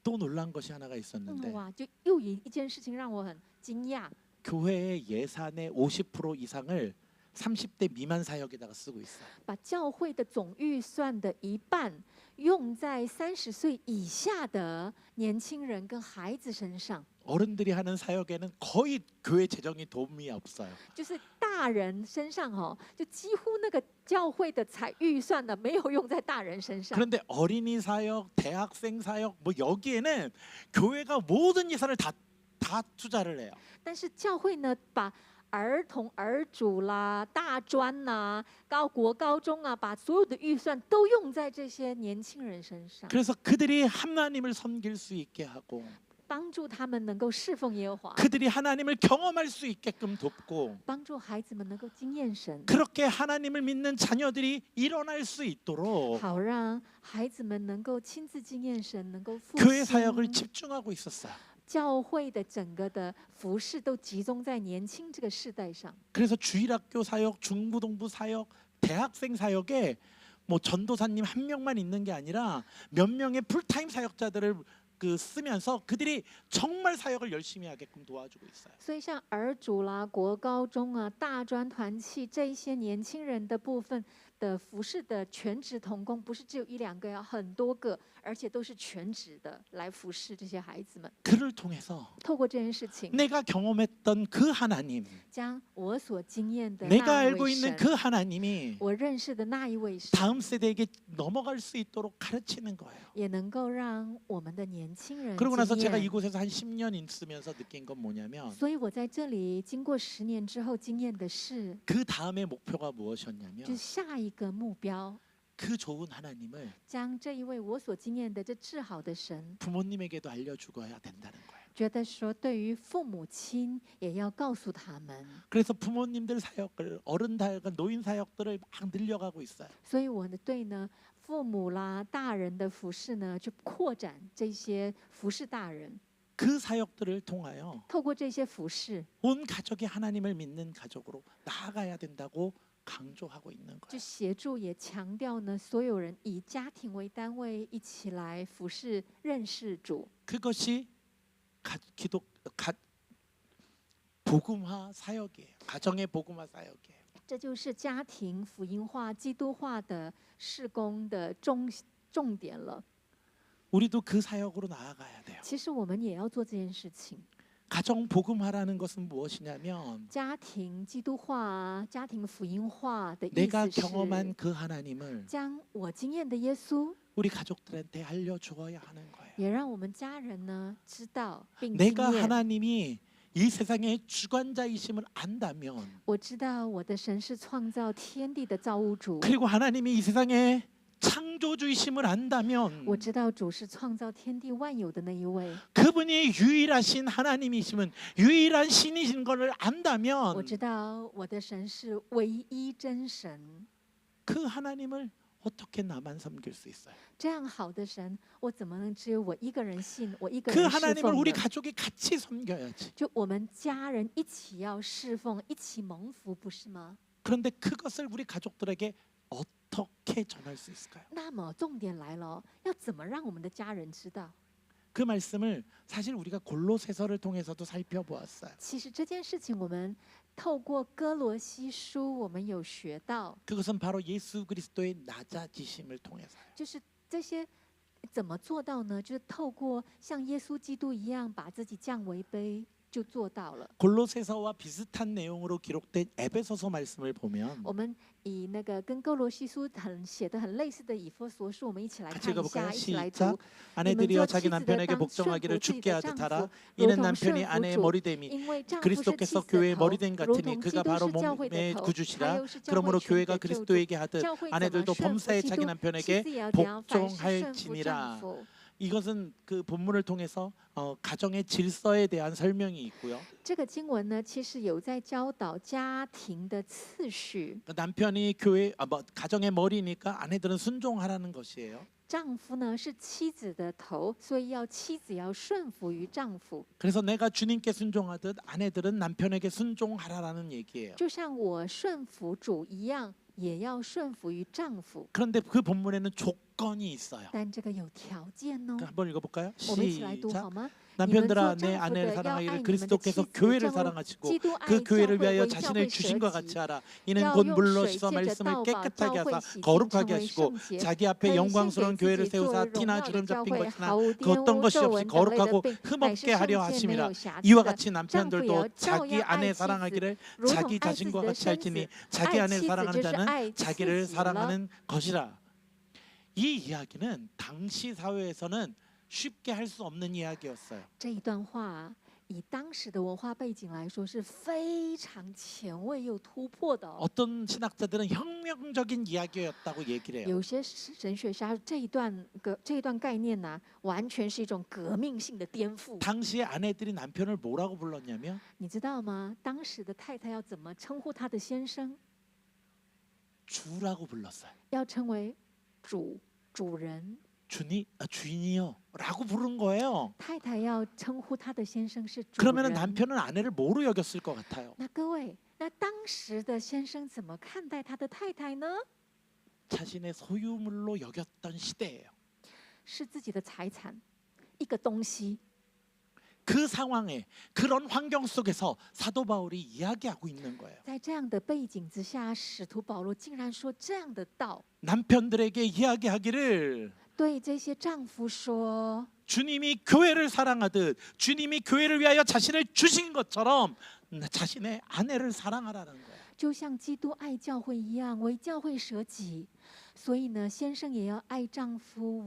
또 놀란 것이 하나가 있었는데 哇，就又一件事情让我很惊讶， 교회의 예산의 50% 이상을 30대 미만 사역에다가 쓰고 있어요. 把教会的总预算的一半用在30岁以下的年轻人跟孩子身上， 어른들이 하는 사역에는 거의 교회 재정이 도움이 없어요. 就是大人身上哦，就几乎那个教会的预算呢没有用在大人身上。 그런데 어린이 사역, 대학생 사역 뭐 여기에는 교회가 모든 예산을 다 투자를 해요. 但是教会呢，把儿童、儿主啦、大专呐、国高中啊，把所有的预算都用在这些年轻人身上， 그래서 그들이 하나님을 섬길 수 있게 하고 帮助他们能够侍奉耶和华， 그들이 하나님을 경험할 수 있게끔 돕고 帮助孩子们能够经验神， 그렇게 하나님을 믿는 자녀들이 일어날 수 있도록 好让孩子们能够亲自经验神，能够复 교회 사역을 兴。 집중하고 있었어요. 教会的整个的服饰都集中在年轻这个世代上， 그래서 주일학교 사역, 중고등부 사역, 대학생 사역에 뭐 전도사님 한 명만 있는 게 아니라 몇 명의 풀타임 사역자들을 쓰면서 그들이 정말 사역을 열심히 하게끔 도와주고 있어요. 所以像儿主啦、国高中啊、大专团契这一些年轻人的部分的服饰的全职同工，不是只有1-2个，要很多个，而且都是全职的来服侍这些孩子们。 그를 통해서 透过这件事情， 내가 경험했던 그 하나님, 将我所经验的 내가 那一 알고 位 있는 神， 그 하나님이 我认识的那一位神， 다음 세대에게 넘어갈 수 있도록 가르치는 거예요. 也能够让我们的年轻人 그러고 나서 经 제가 验。 이곳에서 한 10년 있으면서 느낀 건 뭐냐면 所以我在这里经过10年之后，经验的是， 그 다음의 목표가 就 무엇이었냐면 下一个目标， 그 좋은 하나님을 将这一位我所经验的这至好的神， 부모님에게도 알려주어야 된다는 거예요. 觉得说对于父母亲也要告诉他们。 그래서 부모님들 사역을 어른 사역, 노인 사역들을 막 늘려가고 있어요. 所以我的对呢，父母啦、大人的服饰呢，就扩展这些服侍大人， 그 사역들을 통하여 透过这些服饰， 온 가족이 하나님을 믿는 가족으로 나아가야 된다고 강조하고 있는 就 거예요. 协助也强调呢，所有人以家庭为单位，一起来服侍、认识主。 그것이 복음화 사역이에요. 가정의 복음화 사역이에요. 这就是家庭福音化、基督化的事工的重点了。 우리도 그 사역으로 나아가야 돼요. 其实我们也要做这件事情。 가정 복음화라는 것은 무엇이냐면 家庭基督化、家庭福音化的意 내가 思是 경험한 그 하나님을 将我经验的耶稣， 우리 가족들한테 알려주어야 하는 거예요. 也让我们家人呢知道并经 내가 验。 하나님이 이 세상의 주관자이심을 안다면 我知道我的神是创造天地的造物主， 그리고 하나님이 이 세상의 창조주이심을 안다면 我知道主是创造天地万有的那一位， 그분이 유일하신 하나님이심은 유일한 신이신 것을 我 안다면 知道我的神是唯一真神。 그 하나님을 어떻게 나만 섬길 수 있어요? 这样好的神，我怎么能只有我一个人信，我一个 그 人侍 하나님을 奉 우리 呢？ 가족이 같이 섬겨야지. 就我们家人一起要侍奉，一起蒙福，不是吗？ 그런데 그것을 우리 가족들에게 어떻게 전할 수 있을까요? 那么重点来了哦，要怎么让我们的家人知道？ 그 말씀을 사실 우리가 골로새서를 통해서도 살펴보았어요. 其实这件事情，我们透过哥罗西书，我们有学到， 그것은 바로 예수 그리스도의 낮아지심을 통해서요. 就是这些怎么做到呢？就是透过像耶稣基督一样，把自己降为卑，就做到了。 골로새서와 비슷한 내용으로 기록된 에베소서 말씀을 보면 我们以那个跟哥罗西书写的很类似的以弗所书，我们一起来 같이 看一 읽어볼까요? 下，一起来 시작. 读。 아내들이여 저 자기妻子的 남편에게 当 복종하기를 顺服自己 죽게 的 하듯 丈 하라. 夫， 이는 如同 남편이 顺服 아내의 主， 머리됨이 因为丈夫是妻 그리스도께서 子的 교회의 头， 머리됨 如 같으니 同基 그가 督 바로 是教会的 몸의 头，他 구주시라. 又是教会 그러므로 全 교회가 的救主。 그리스도에게 하듯 教会怎么 아내들도 顺服 범사에 基 자기 督，妻 남편에게 子也要这样，凡事顺服 복종할지니라. 丈夫。 이것은 그 본문을 통해서 가정의 질서에 대한 설명이 있고요. 这个经文呢，其实有在教导家庭的次序。 남편이 가정의 머리니까 아내들은 순종하라는 것이에요. 丈夫呢是妻子的头，所以妻子要顺服于丈夫。 그래서 내가 주님께 순종하듯 아내들은 남편에게 순종하라라는 얘기예요. 就像我顺服主一样，也要顺服于丈夫。 그런데 그 본문에는 조건이 있어요. 但这个有条件哦。 한번 읽어볼까요? 我们一起来读 시작. 好吗？ 남편들아 내 你们做丈夫 아내를 的要爱 사랑하기를 你们的妻 그리스도께서 子， 교회를 正如 사랑하시고 基督爱 그 教 교회를 会 위하여 为教 자신을 会 주신 것 舍 같이 己， 하라. 이는 要 곧 用 물로 水 씻어 借着 말씀을 道把 깨끗하게 教会 하사 洗净， 거룩하게 成为 하시고 圣洁， 자기 可 앞에 以献给 영광스러운 自 교회를 己作为 세우사 荣 티나 耀的 주름 教 잡힌 会， 것이나 毫无 그 玷 어떤 污、 것이 皱 없이 纹等类的 거룩하고 病，乃是 흠없게 圣 하려 洁没 하심이라. 有瑕疵 이와 的。 같이 丈夫也 남편들도 要照 자기 样爱 아내 妻子， 사랑하기를 如同 자기 爱自己 자신과 的 같이 身子。 할지니 자기 爱 아내 妻子 사랑하는 就是 자는 爱自 자기를 己了。 사랑하는 것이라. 이 이야기는 당시 사회에서는 쉽게 할 수 없는 이야기였어요. 这一段话以当时的文化背景来说是非常前卫又突破的哦。 어떤 신학자들은 혁명적인 이야기였다고 얘기를 해요. 有些神学家这一段概念呢、完全是一种革命性的颠覆。 당시에 아내들이 남편을 뭐라고 불렀냐면 你知道吗？当时的太太要怎么称呼她的先生？ 주라고 불렀어요. 要称为主人。 주인이요라고 부른 거예요. 太太要称呼她的先生是主 그러면 人。 남편은 아내를 뭐로 여겼을 것 같아요? 那各位，那当时的先生怎么看待他的太太呢？ 자신의 소유물로 여겼던 시대예요. 是自己的财产，一个东西。 그 상황에 그런 환경 속에서 사도 바울이 이야기하고 있는 거예요. 在这样的背景之下，使徒保罗竟然说这样的道， 남편들에게 이야기하기를 对这些丈夫说： 주님이 교회를 사랑하듯 주님이 교회를 위하여 자신을 주신 것처럼 자신의 아내를 사랑하라는 거예요. 就像基督爱教会一样，为教会舍己。所以呢，先生也要爱丈夫，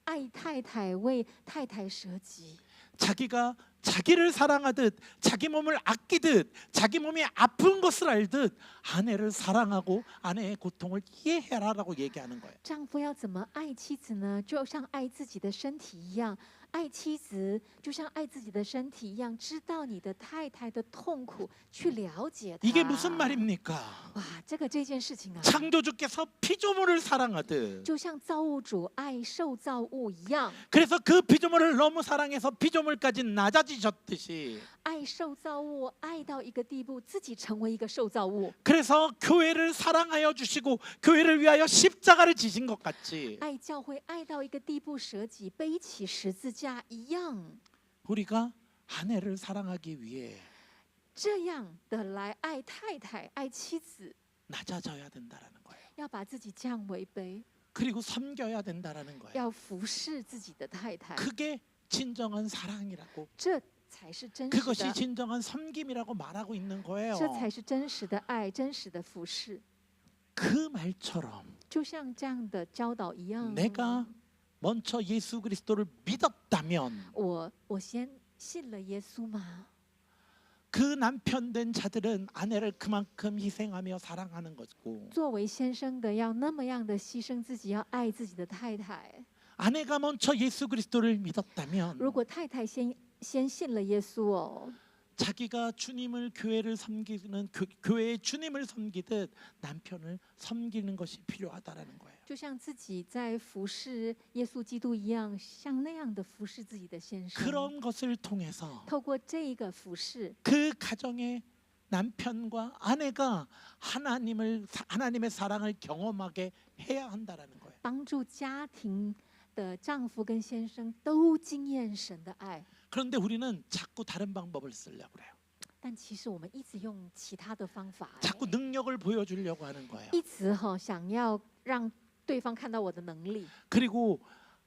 爱太太，为太太舍己。 자기가 자기를 사랑하듯 자기 몸을 아끼듯 자기 몸이 아픈 것을 알듯 아내를 사랑하고 아내의 고통을 이해해라라고 얘기하는 거예요. 丈夫要怎么爱妻子呢？就像爱自己的身体一样，爱妻子就像爱自己的身体一样，知道你的太太的痛苦，去了解她。 이게 무슨 말입니까? 哇，这件事情啊， 창조주께서 피조물을 사랑하듯 就像造物主爱受造物一样， 그래서 그 피조물을 너무 사랑해서 피조물까지 낮아지셨듯이 爱受造物爱到一个地步，自己成为一个受造物， 그래서 교회를 사랑하여 주시고 교회를 위하여 십자가를 지신 것 같이 爱教会爱到一个地步，舍己背起十字架一样， 우리가 아내를 사랑하기 위해 这样的来爱太太、爱妻子， 낮아져야 된다라는 거예요. 要把自己降为卑， 그리고 섬겨야 된다라는 거예요. 要服侍自己的太太， 그게 진정한 사랑이라고 这才是真实 그것이 的， 진정한 섬김이라고 말하고 있는 거예요. 这才是真实的爱，真实的服侍。 그 말처럼 就像这样的教导一样， 내가 먼저 예수 그리스도를 믿었다면 我先信了耶稣嘛， 그 남편 된 자들은 아내를 그만큼 희생하며 사랑하는 것이고 作为先生的要那么样的牺牲自己，要爱自己的太太。 아내가 먼저 예수 그리스도를 믿었다면 如果太太先信了耶稣哦， 자기가 주님을 교회를 섬기는 교회의 주님을 섬기듯 남편을 섬기는 것이 필요하다라는 거예요. 就像自己在服侍耶稣基督一样，像那样的服侍自己的先生。 그런 것을 통해서 透过这一个服侍， 그 가정의 남편과 아내가 하나님의 사랑을 경험하게 해야 한다라는 거예요. 帮助家庭的丈夫跟先生都经验神的爱。 그런데 우리는 자꾸 다른 방법을 쓰려고 그래요. 但其实我们一直用其他的方法， 자꾸 능력을 보여주려고 하는 거예요. 一直想要让对方看到我的能力， 그리고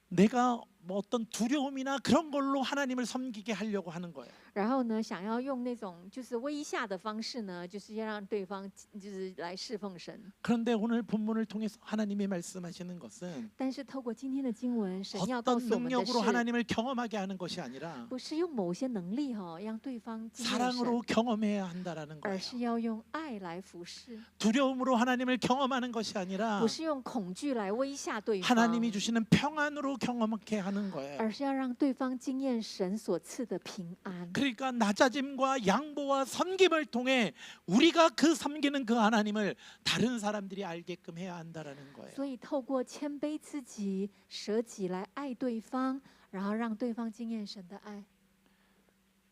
내가 뭐 어떤 두려움이나 그런 걸로 하나님을 섬기게 하려고 하는 거예요. 然后呢，想要用那种就是威吓的方式呢，就是要让对方就是来侍奉神。 그런데 오늘 본문을 통해서 하나님이 말씀하시는 것은 但是透过今天的经文，神要告 어떤 诉我们的 능력으로 是， 하나님을 경험하게 하는 것이 아니라 不是用某些能力让对方经验 사랑으로 神， 경험해야 한다라는 而 거예요. 是要用爱来服侍， 두려움으로 하나님을 경험하는 것이 아니라 不是用恐惧来威吓对方， 하나님이 주시는 평안으로 경험하게 하는 거예요. 而是要让对方经验神所赐的平安。 그러니까 낮아짐과 양보와 섬김을 통해 우리가 그 섬기는 그 하나님을 다른 사람들이 알게끔 해야 한다라는 거예요. 所以透过谦卑自己、舍己来爱对方，然后让对方经验神的爱。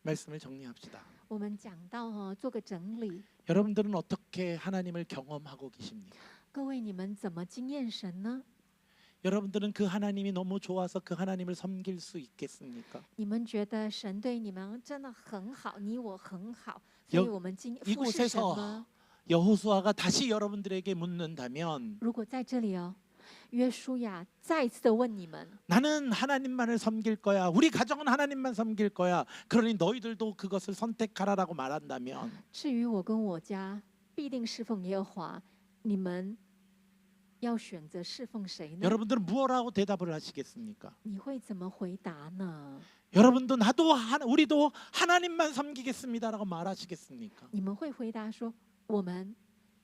말씀을 정리합시다. 我们讲到做个整理， 여러분들은 어떻게 하나님을 경험하고 계십니까? 各位你们怎么经验神呢？ 여러분들은 그 하나님이 너무 좋아서 그 하나님을 섬길 수 있겠습니까? 你们觉得神对你们真的很好，你我很好，所以我们服侍神 이곳에서 吗？ 여호수아가 다시 여러분들에게 묻는다면 如果在这里约书亚再一次的问你们， 나는 하나님만을 섬길 거야. 우리 가정은 하나님만 섬길 거야. 그러니 너희들도 그것을 선택하라라고 말한다면 至于我跟我家必定侍奉耶和华，你们要选择侍奉谁呢？ 여러분들은 무엇라고 대답을 하시겠습니까? 你会怎么回答呢？ 여러분도 우리도 하나님만 섬기겠습니다라고 말하시겠습니까? 你们会回答说，我们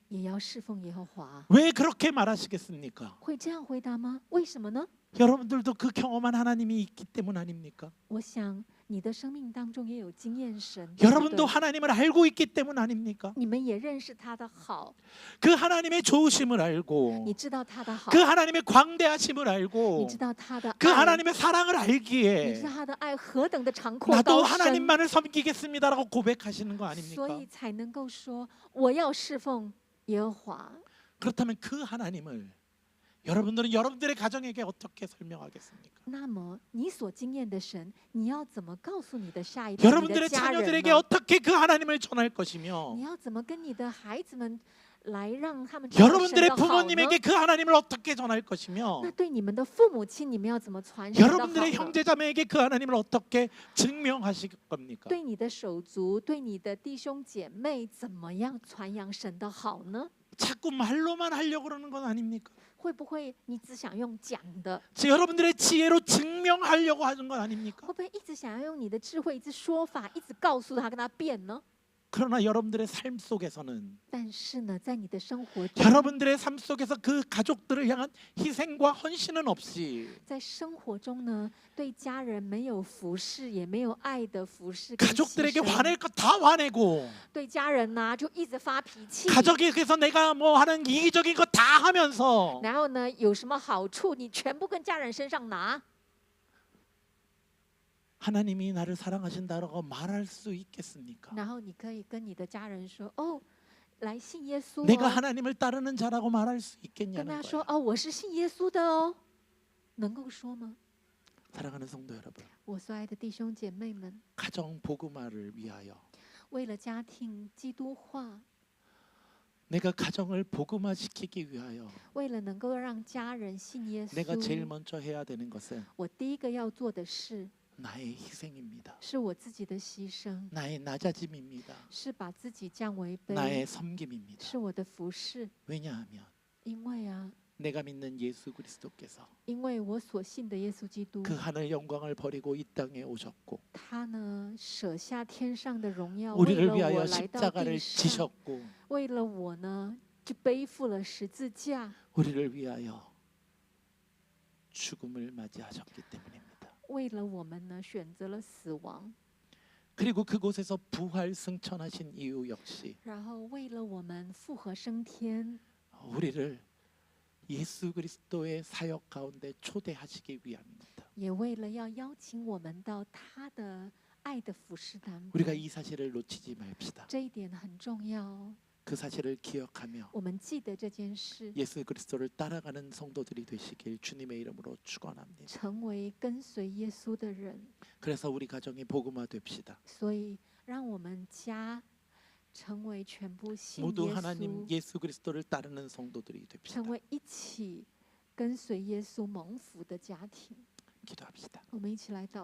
也要侍奉耶和华。 왜 그렇게 말하시겠습니까? 会这样回答吗？为什么呢？ 여러분들도 그 경험한 하나님이 있기 때문 아닙니까? 我想你的生命当中也有经验神， 여러분도 对不对 하나님을 알고 있기 때문 아닙니까? 你们也认识他的好， 그 하나님의 좋으심을 알고 你知道他的好， 그 하나님의 광대하심을 你 알고 知道他的 그 爱， 하나님의 사랑을 你知 알기에 道他的爱何等的长阔 나도 高深， 하나님만을 섬기겠습니다라고 고백하시는 거 所 아닙니까? 以才能够说我要侍奉耶和华。 그렇다면 그 하나님을 여러분들은 여러분들의 가정에게 어떻게 설명하겠습니까? 那么你所经验的神，你要怎么告诉你的下一代、你的 여러분들의 家人 자녀들에게 呢？ 어떻게 그 하나님을 전할 것이며 你要怎么跟你的孩子们来让他们知道神 여러분들의 的好呢？ 부모님에게 그 하나님을 어떻게 전할 것이며 那对你们的父母亲，你们要怎么传神的好 여러분들의 呢？ 형제자매에게 그 하나님을 어떻게 증명하실 겁니까? 对你的手足，对你的弟兄姐妹，怎么样传扬神的好呢？ 자꾸 말로만 하려고 그러는 건 아닙니까? 会不会你只想用讲的？ 여러분들의 지혜로 증명하려고 하는 건 아닙니까? 会不会一直想要用你的智慧、一直说法、一直告诉他、跟他辩呢？ 그러나 여러분들의 삶 속에서는 但是呢，在你的生活中， 여러분들의 삶 속에서 그 가족들을 향한 희생과 헌신은 없이 在生活中呢，对家人没有服侍，也没有爱的服侍跟牺 가족들에게 牲， 화낼 거 다 화내고 对家人呢、就一直发脾气， 가족에게서 내가 뭐 하는 이기적인 거 다 하면서 然后呢，有什么好处，你全部跟家人身上拿。 하나님이 나를 사랑하신다고 말할 수 있겠습니까? 然后你可以跟你的家人说：“哦，来信耶稣、 내가 哦。 하나님을 따르는 자라고 말할 수 跟 있겠냐는 他说：“ 거예요. 哦，我是信耶稣的哦。”能够说吗？ 사랑하는 성도 여러분, 我所爱的弟兄姐妹们， 가정 복음화를 위하여 为了家庭基督化， 내가 가정을 복음화시키기 위하여 为了能够让家人信耶 내가 제일 稣， 먼저 해야 되는 것은 我第一个要做的事 나의 희생입니다. 是我自己的牺牲， 나의 낮아짐입니다. 是把自己降为卑， 나의 섬김입니다. 是我的服侍。 왜냐하면 因为啊， 내가 믿는 예수 그리스도께서 因为我所信的耶稣基督， 그 하늘 영광을 버리고 이 땅에 오셨고 他呢舍下天上的荣耀，为 우리를 了我 위하여 来到 십자가를 地上， 지셨고 为了我呢就背负了十字架， 우리를 위하여 죽음을 맞이하셨기 때문입니다. 为了我们呢选择了死亡， 그리고 그곳에서 부활 승천하신 이유 역시 然后为了我们复活升天， 우리를 예수 그리스도의 사역 가운데 초대하시기 위함입니다. 也为了要邀请我们到他的爱的服饰当 우리가 中。 이 사실을 놓치지 맙시다. 这一点很重要哦， 그 사실을 기억하며 我们记得这件事， 예수 그리스도를 따라가는 성도들이 되시길 주님의 이름으로 축원합니다. 成为跟随耶稣的人。 그래서 우리 가정이 복음화 됩시다. 所以让我们家成为全部信 모두 耶 하나님 稣， 예수 그리스도를 따르는 성도들이 됩시다. 成为一起跟随耶稣蒙福的家庭。 기도합시다. 我们一起来祷